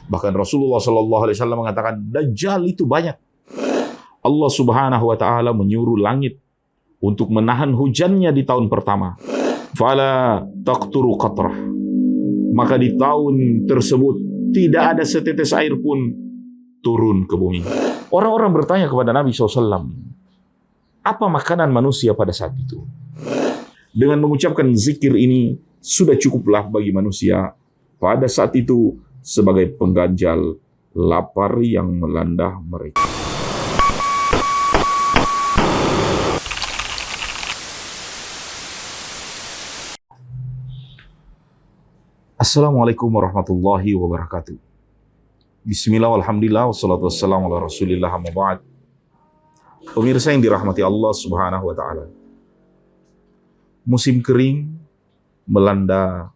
Bahkan Rasulullah SAW mengatakan, Dajjal itu banyak. Allah Subhanahu wa Ta'ala menyuruh langit untuk menahan hujannya di tahun pertama. Fala taqturu qatrah. Maka di tahun tersebut tidak ada setetes air pun turun ke bumi. Orang-orang bertanya kepada Nabi SAW, apa makanan manusia pada saat itu? Dengan mengucapkan zikir ini, sudah cukuplah bagi manusia pada saat itu sebagai pengganjal lapar yang melanda mereka. Assalamualaikum warahmatullahi wabarakatuh. Bismillah, walhamdulillah, wassalatu wassalamu ala rasulillah, amma ba'd. Pemirsa yang dirahmati Allah Subhanahu wa Ta'ala, musim kering melanda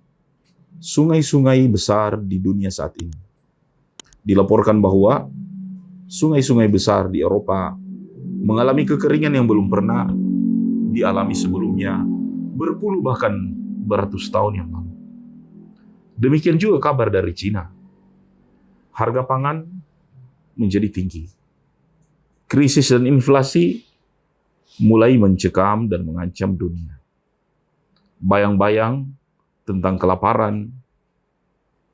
sungai-sungai besar di dunia saat ini. Dilaporkan bahwa sungai-sungai besar di Eropa mengalami kekeringan yang belum pernah dialami sebelumnya, berpuluh bahkan beratus tahun yang lalu. Demikian juga kabar dari Cina. Harga pangan menjadi tinggi. Krisis dan inflasi mulai mencekam dan mengancam dunia. Bayang-bayang tentang kelaparan,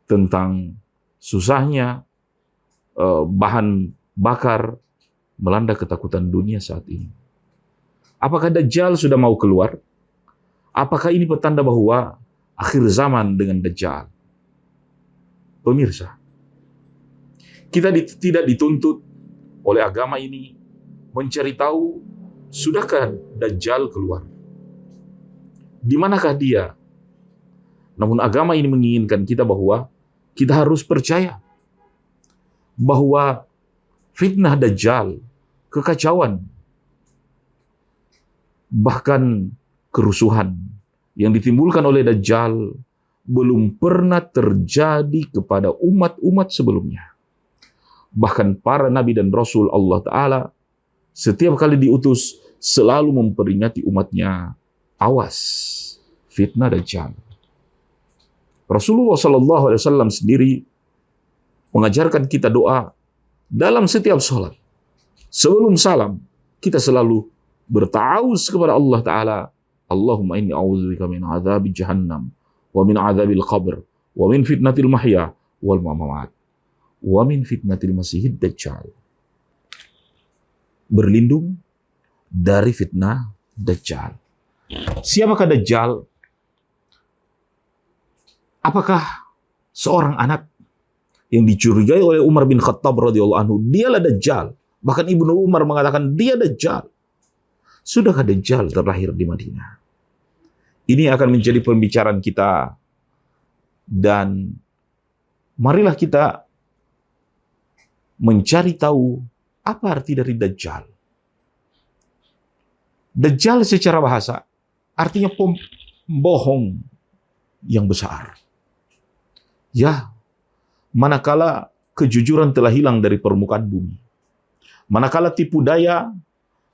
tentang susahnya bahan bakar melanda ketakutan dunia saat ini. Apakah Dajjal sudah mau keluar? Apakah ini petanda bahwa akhir zaman dengan Dajjal? Pemirsa, kita tidak dituntut oleh agama ini mencari tahu sudahkah Dajjal keluar, di manakah dia. Namun agama ini menginginkan kita bahwa kita harus percaya bahwa fitnah Dajjal, kekacauan, bahkan kerusuhan yang ditimbulkan oleh Dajjal belum pernah terjadi kepada umat-umat sebelumnya. Bahkan para nabi dan rasul Allah Ta'ala setiap kali diutus selalu memperingati umatnya, awas fitnah Dajjal. Rasulullah SAW sendiri mengajarkan kita doa dalam setiap sholat. Sebelum salam, kita selalu bertaawuz kepada Allah Ta'ala. Allahumma inni a'udzubika min adzabi jahannam, wa min adzabil qabr, wa min fitnatil mahya wal mamat, wa min fitnatil masihid dajjal. Berlindung dari fitnah Dajjal. Siapakah Dajjal? Apakah seorang anak yang dicurigai oleh Umar bin Khattab radhiyallahu anhu dialah Dajjal? Bahkan Ibnu Umar mengatakan dia Dajjal. Sudahkah Dajjal terlahir di Madinah? Ini akan menjadi pembicaraan kita, dan marilah kita mencari tahu apa arti dari Dajjal. Dajjal secara bahasa artinya pembohong yang besar. Ya, manakala kejujuran telah hilang dari permukaan bumi, manakala tipu daya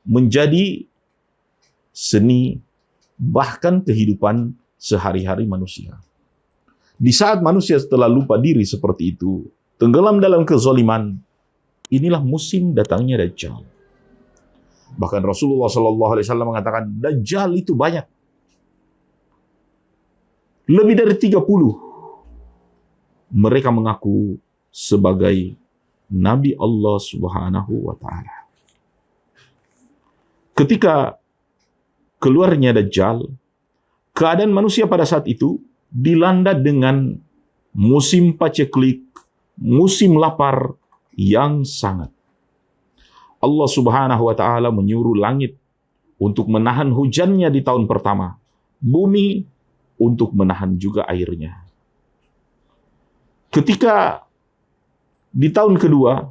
menjadi seni, bahkan kehidupan sehari-hari manusia. Di saat manusia telah lupa diri seperti itu, tenggelam dalam kezaliman, inilah musim datangnya Dajjal. Bahkan Rasulullah SAW mengatakan, Dajjal itu banyak. Lebih dari 30. Mereka mengaku sebagai Nabi Allah Subhanahu wa Ta'ala. Ketika keluarnya Dajjal, keadaan manusia pada saat itu dilanda dengan musim paceklik, musim lapar yang sangat. Allah Subhanahu wa Ta'ala menyuruh langit untuk menahan hujannya di tahun pertama, bumi untuk menahan juga airnya. Ketika di tahun kedua,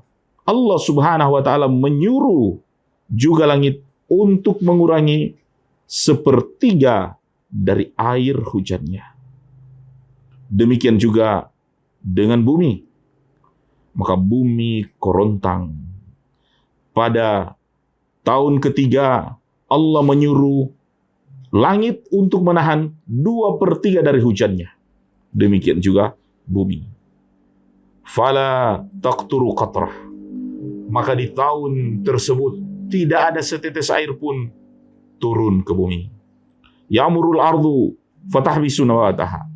Allah Subhanahu wa Ta'ala menyuruh juga langit untuk mengurangi sepertiga dari air hujannya. Demikian juga dengan bumi. Maka bumi korontang. Pada tahun ketiga, Allah menyuruh langit untuk menahan 2/3 dari hujannya. Demikian juga bumi. Fala taqturu qatrah. Maka di tahun tersebut tidak ada setetes air pun turun ke bumi. Ya'murul ardu fatahbisu nawataha.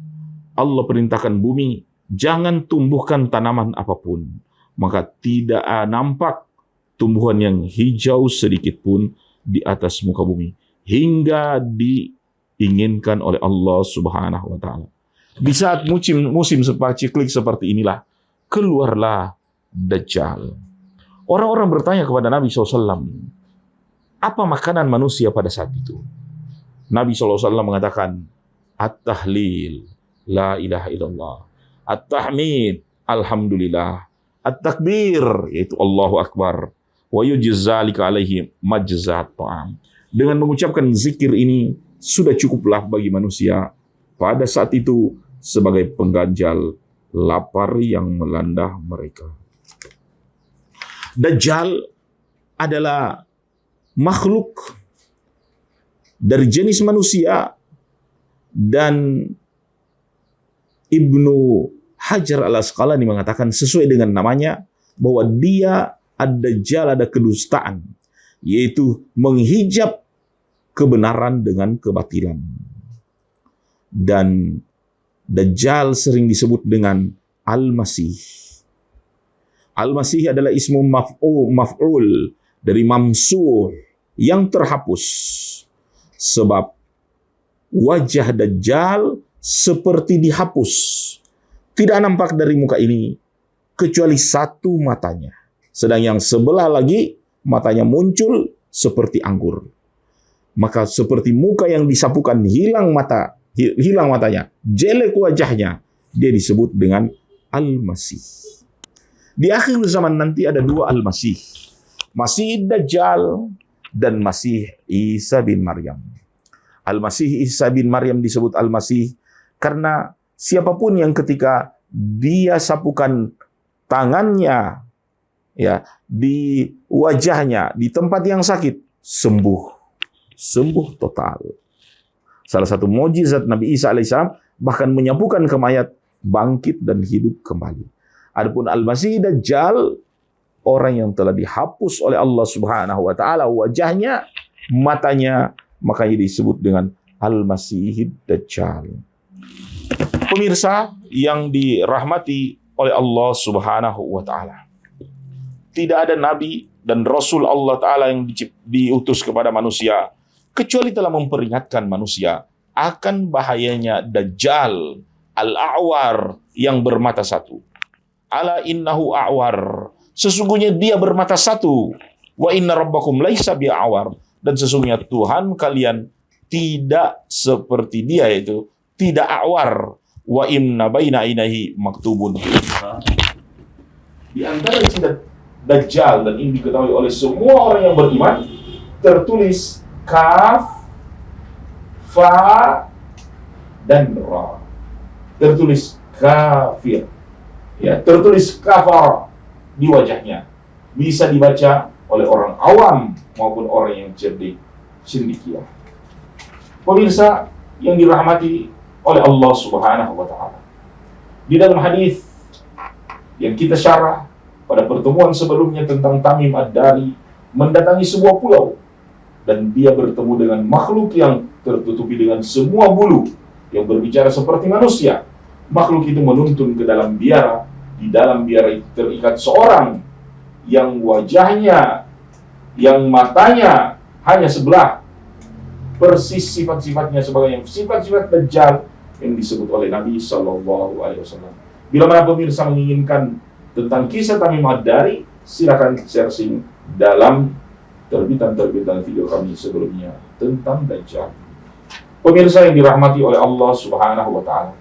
Allah perintahkan bumi, jangan tumbuhkan tanaman apapun. Maka tidak nampak tumbuhan yang hijau sedikit pun di atas muka bumi. Hingga diinginkan oleh Allah Subhanahu wa Ta'ala. Di saat musim paceklik seperti inilah, keluarlah Dajjal. Orang-orang bertanya kepada Nabi SAW, apa makanan manusia pada saat itu? Nabi SAW mengatakan, At-tahlil, la ilaha illallah. At-tahmid, alhamdulillah. At-takbir, yaitu Allahu Akbar. Wa yujzalika alaihi majzat ta'am. Dengan mengucapkan zikir ini, sudah cukuplah bagi manusia pada saat itu sebagai pengganjal lapar yang melanda mereka. Dajjal adalah makhluk dari jenis manusia, dan Ibnu Hajar al-Asqalani mengatakan sesuai dengan namanya bahwa dia ad-Dajjal, ada kedustaan, yaitu menghijab kebenaran dengan kebatilan. Dan Dajjal sering disebut dengan Al-Masih. Al-Masih adalah ismu maf'ul dari mamsuh, yang terhapus. Sebab wajah Dajjal seperti dihapus. Tidak nampak dari muka ini kecuali satu matanya. Sedang yang sebelah lagi matanya muncul seperti anggur. Maka seperti muka yang disapukan hilang matanya, jelek wajahnya, dia disebut dengan Al-Masih. Di akhir zaman nanti ada dua Al-Masih. Masih Dajjal dan Masih Isa bin Maryam. Al-Masih Isa bin Maryam disebut Al-Masih karena siapapun yang ketika dia sapukan tangannya ya di wajahnya, di tempat yang sakit, sembuh total. Salah satu mukjizat Nabi Isa alaihissalam bahkan menyapukan ke mayat, bangkit dan hidup kembali. Adapun Al-Masih Dajjal, orang yang telah dihapus oleh Allah Subhanahu wa Ta'ala wajahnya, matanya, makanya disebut dengan Al-Masih Dajjal. Pemirsa yang dirahmati oleh Allah Subhanahu wa Ta'ala, tidak ada nabi dan rasul Allah Ta'ala yang diutus kepada manusia kecuali telah memperingatkan manusia akan bahayanya Dajjal al-a'war yang bermata satu. Ala innahu a'war, sesungguhnya dia bermata satu. Wa inna rabbakum laisa bi'awar, dan sesungguhnya Tuhan kalian tidak seperti dia, yaitu tidak a'war. Wa inna baina ainihi maktubun. Di antara ciri Dajjal, dan ini diketahui oleh semua orang yang beriman, tertulis kaf, fa, dan ra. Tertulis kafir. Ya, tertulis kafar di wajahnya. Bisa dibaca oleh orang awam maupun orang yang cerdik, cendekia. Pemirsa yang dirahmati oleh Allah Subhanahu wa Ta'ala, di dalam hadis yang kita syarah pada pertemuan sebelumnya tentang Tamim Ad-Dari mendatangi sebuah pulau dan dia bertemu dengan makhluk yang tertutupi dengan semua bulu yang berbicara seperti manusia. Makhluk itu menuntun ke dalam biara. Di dalam biara itu terikat seorang yang wajahnya, yang matanya hanya sebelah, persis sifat-sifatnya sebagai sifat-sifat Dajjal yang disebut oleh Nabi Sallallahu Alaihi Wasallam. Bila mana pemirsa menginginkan tentang kisah Tamim Ad-Dari, silakan searching dalam terbitan-terbitan video kami sebelumnya tentang Dajjal. Pemirsa yang dirahmati oleh Allah Subhanahu wa Ta'ala,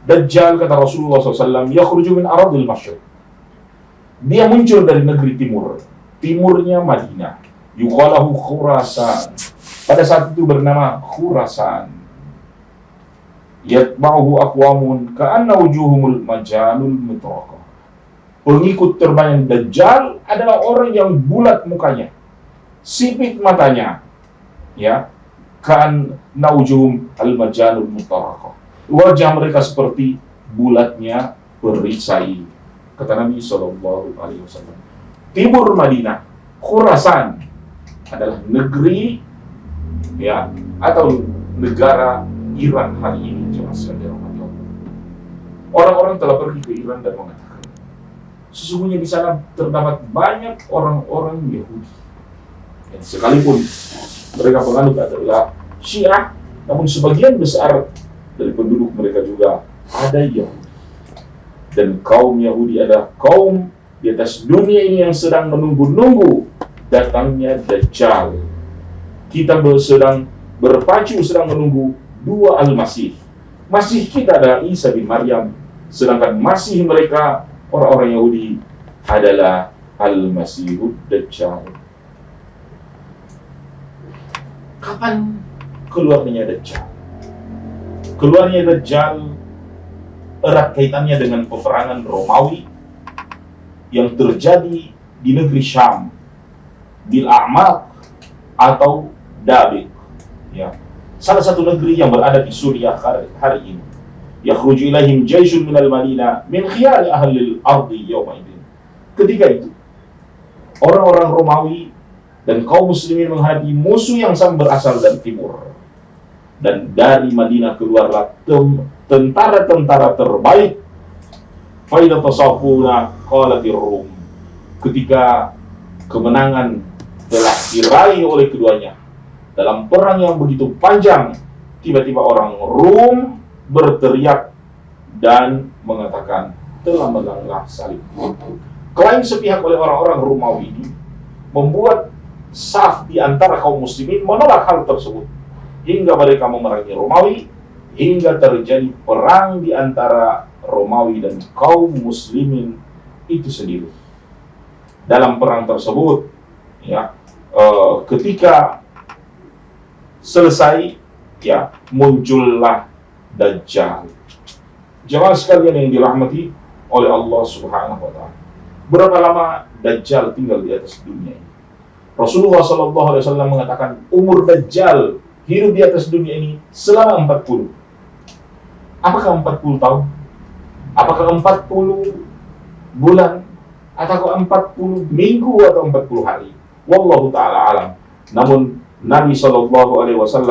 Dajjal, kata Rasulullah SAW, yakhruju min aradil masyriq. Dia muncul dari negeri timur. Timurnya Madinah. Yuqalahu Khurasan. Pada saat itu bernama Khurasan. Yatba'uhu aqwamun ka'anna wujuhumul majalul mutraqah. Pengikut terbanyak Dajjal adalah orang yang bulat mukanya, sipit matanya, ya, ka'anna wujuhum al-majalul mutraqah. Wajah mereka seperti bulatnya perisai. Kata Nabi SAW, timur Madinah, Khurasan adalah negeri, ya, atau negara Iran hari ini. Jelas sekali orang-orang telah pergi ke Iran dan mengatakan, sesungguhnya di sana terdapat banyak orang-orang Yahudi. Dan sekalipun mereka penganut adalah Syiah, namun sebagian besar dari penduduk mereka juga ada Yahudi. Dan kaum Yahudi adalah kaum di atas dunia ini yang sedang menunggu-nunggu datangnya Dajjal. Kita sedang berpacu, sedang menunggu dua Al-Masih. Masih kita adalah Isa bin Maryam, sedangkan masih mereka, orang-orang Yahudi, adalah Al-Masihud Dajjal. Kapan keluarnya Dajjal? Keluarnya Dajjal erat kaitannya dengan peperangan Romawi yang terjadi di negeri Syam, Bil A'maq atau Dabiq, ya, salah satu negeri yang berada di Suriah hari ini. Yakhruju ilaihim jayshun minal Madinah min khiyari ahlil ardi yawma idin. Ketika itu, orang-orang Romawi dan kaum muslimin menghadapi musuh yang sama berasal dari timur. Dan dari Madinah keluarlah tentara-tentara terbaik. Faida tasafuna qalatir Rum. Ketika kemenangan telah diraih oleh keduanya dalam perang yang begitu panjang, tiba-tiba orang Rum berteriak dan mengatakan telah menanglah salib. Klaim sepihak oleh orang-orang Romawi ini membuat saf di antara kaum muslimin menolak hal tersebut, hingga mereka memerangi Romawi, hingga terjadi perang di antara Romawi dan kaum muslimin itu sendiri. Dalam perang tersebut, ya, ketika selesai, ya, muncullah Dajjal. Jemaah sekalian yang dirahmati oleh Allah Subhanahu wa taala. Berapa lama Dajjal tinggal di atas dunia ini? Rasulullah SAW mengatakan umur Dajjal hidup di atas dunia ini selama 40. Apakah 40 tahun? Apakah 40 bulan? Atau 40 minggu atau 40 hari? Wallahu ta'ala alam. Namun Nabi SAW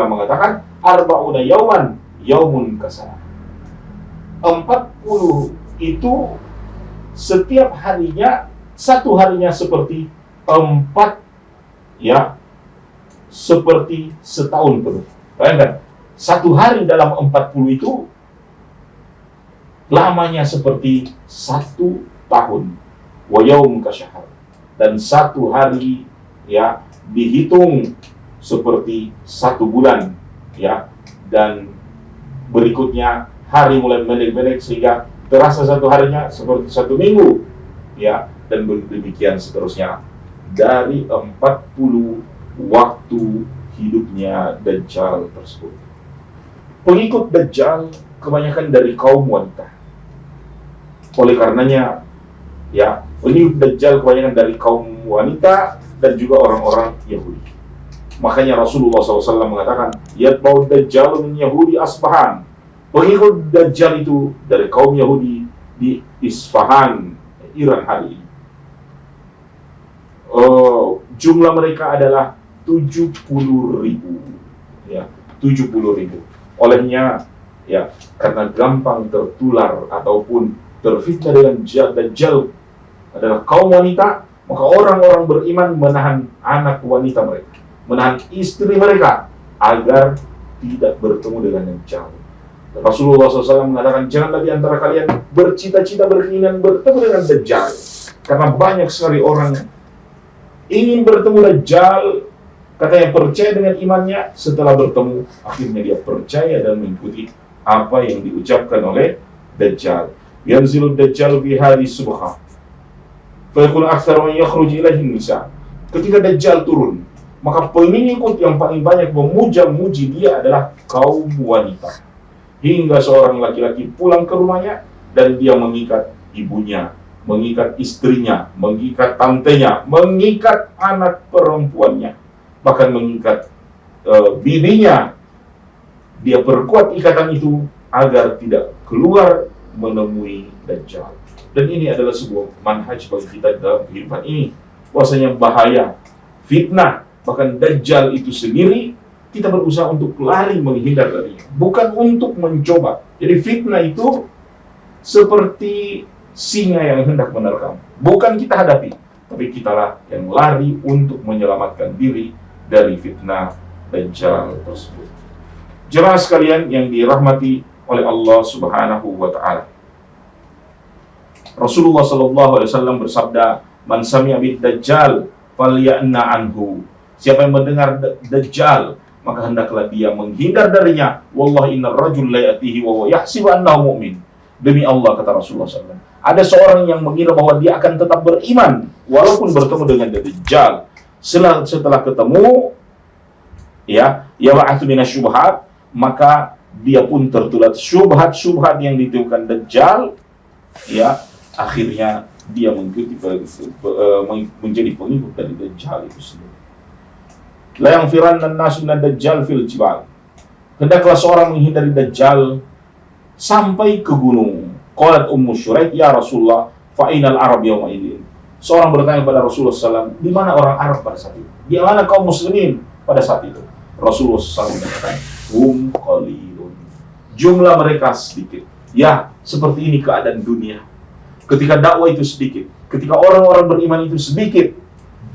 mengatakan arba'una yauman yaumun kasana. 40 itu setiap harinya, satu harinya seperti 4, ya, seperti setahun penuh. Bayangkan, satu hari dalam 40 itu lamanya seperti 1 tahun. Wa yaum kasyahar. Dan satu hari, ya, dihitung seperti 1 bulan, ya, dan berikutnya hari mulai pendek-pendek sehingga terasa satu harinya seperti 1 minggu, ya, dan demikian seterusnya dari 40 waktu hidupnya Dajjal tersebut. Pengikut Dajjal kebanyakan dari kaum wanita. Oleh karenanya, ya, pengikut Dajjal kebanyakan dari kaum wanita dan juga orang-orang Yahudi. Makanya Rasulullah SAW mengatakan, yatba'ud Dajjal min Yahudi Asbahan. Pengikut Dajjal itu dari kaum Yahudi di Isfahan, Iran hari ini. Jumlah mereka adalah 70.000, ya, 70.000. Olehnya, ya, karena gampang tertular ataupun terfitnah dengan Dajjal adalah kaum wanita, maka orang-orang beriman menahan anak wanita mereka, menahan istri mereka agar tidak bertemu dengan Dajjal. Rasulullah SAW mengatakan, janganlah di antara kalian bercita-cita berkeinginan bertemu dengan Dajjal, karena banyak sekali orang ingin bertemu Dajjal, katanya percaya dengan imannya, setelah bertemu akhirnya dia percaya dan mengikuti apa yang diucapkan oleh Dajjal. Yanzilud Dajjal fi hadhihi subha fa yakun aktsar man yakhruju ilaihi nisa. Ketika Dajjal turun, maka pengikut yang paling banyak memuja-muji dia adalah kaum wanita. Hingga seorang laki-laki pulang ke rumahnya dan dia mengikat ibunya, mengikat istrinya, mengikat tantenya, mengikat anak perempuannya, bahkan mengikat bibinya. Dia perkuat ikatan itu agar tidak keluar menemui Dajjal. Dan ini adalah sebuah manhaj bagi kita dalam kehidupan ini. Bahwasanya bahaya, fitnah, bahkan Dajjal itu sendiri, kita berusaha untuk lari menghindar darinya. Bukan untuk mencoba. Jadi fitnah itu seperti singa yang hendak menerkam. Bukan kita hadapi, tapi kitalah yang lari untuk menyelamatkan diri dari fitnah Dajjal tersebut. Jemaah sekalian yang dirahmati oleh Allah Subhanahu wa taala. Rasulullah sallallahu alaihi wasallam bersabda, "Man sami'a bid-dajjal falya'na anhu." Siapa yang mendengar Dajjal, maka hendaklah dia menghindar darinya. Wallahi innar rajul la ya'tihi wa huwa yahsibu annahu mu'min. Demi Allah, kata Rasulullah SAW, ada seorang yang mengira bahwa dia akan tetap beriman walaupun bertemu dengan Dajjal. Setelah ketemu, ya'atu minasyubhat, maka dia pun tertular syubhat-syubhat yang ditiupkan Dajjal, akhirnya dia menjadi pengikut dari Dajjal itu sendiri. La yanfiranna an-nasu min ad-dajjal fil jibal. Hendaklah seorang menghindari Dajjal sampai ke gunung. Qalat Ummu Syuraik, ya Rasulullah, fa ainal arab yawma idzin. Seorang bertanya kepada Rasulullah SAW, di mana orang Arab pada saat itu? Di mana kaum muslimin pada saat itu? Rasulullah SAW mengatakan, hum qalilun. Jumlah mereka sedikit. Ya, seperti ini keadaan dunia. Ketika dakwah itu sedikit, ketika orang-orang beriman itu sedikit,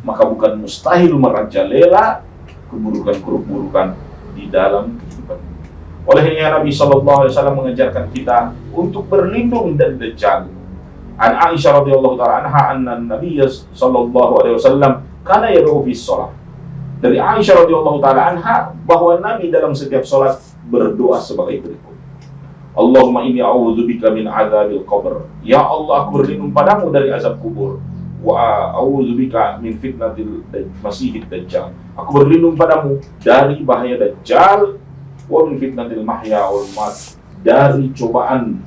maka bukan mustahil merajalela keburukan-keburukan di dalam kehidupan. Olehnya Nabi Shallallahu Alaihi Wasallam mengajarkan kita untuk berlindung dari Dajjal. An Aisyah radhiyallahu taala anha anna Nabi Shallallahu Alaihi Wasallam kana yad'u fi shalah. Dari Aisyah radhiyallahu taala anha bahwa Nabi dalam setiap salat berdoa sebagai berikut. Allahumma inni a'udzubika min adzabil qabr. Ya Allah, aku berlindung padamu dari azab kubur. Wa a'udzubika min fitnatil masiihid dajjal. Aku berlindung padamu dari bahaya Dajjal, wa min fitnatil mahya wal mat, dari cobaan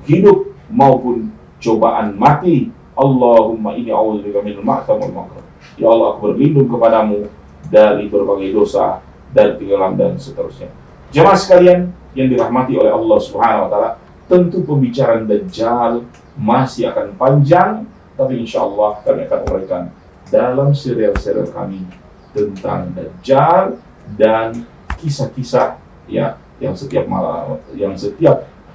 hidup maupun cobaan mati. Allahumma inni a'udzubika minal ma'tham wal makr. Ya Allah, aku berlindung kepadamu dari berbagai dosa, dari tenggelam dan seterusnya. Jemaah sekalian yang dirahmati oleh Allah Subhanahu wa taala, tentu pembicaraan Dajjal masih akan panjang, tapi insya Allah kami akan uraikan dalam serial-serial kami tentang Dajjal dan kisah-kisah yang setiap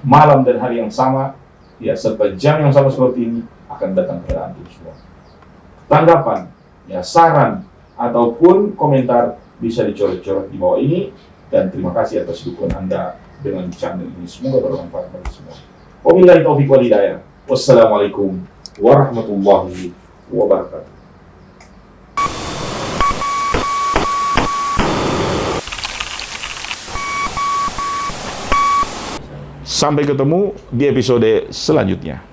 malam dan hari yang sama, serta jam yang sama seperti ini akan datang kepada antum semua. Tanggapan, saran ataupun komentar bisa dicoret-coret di bawah ini, dan terima kasih atas dukungan Anda dengan channel ini. Semoga bermanfaat bagi semua. Wabillahi taufiq wal hidayah. Wassalamualaikum warahmatullahi wabarakatuh. Sampai ketemu di episode selanjutnya.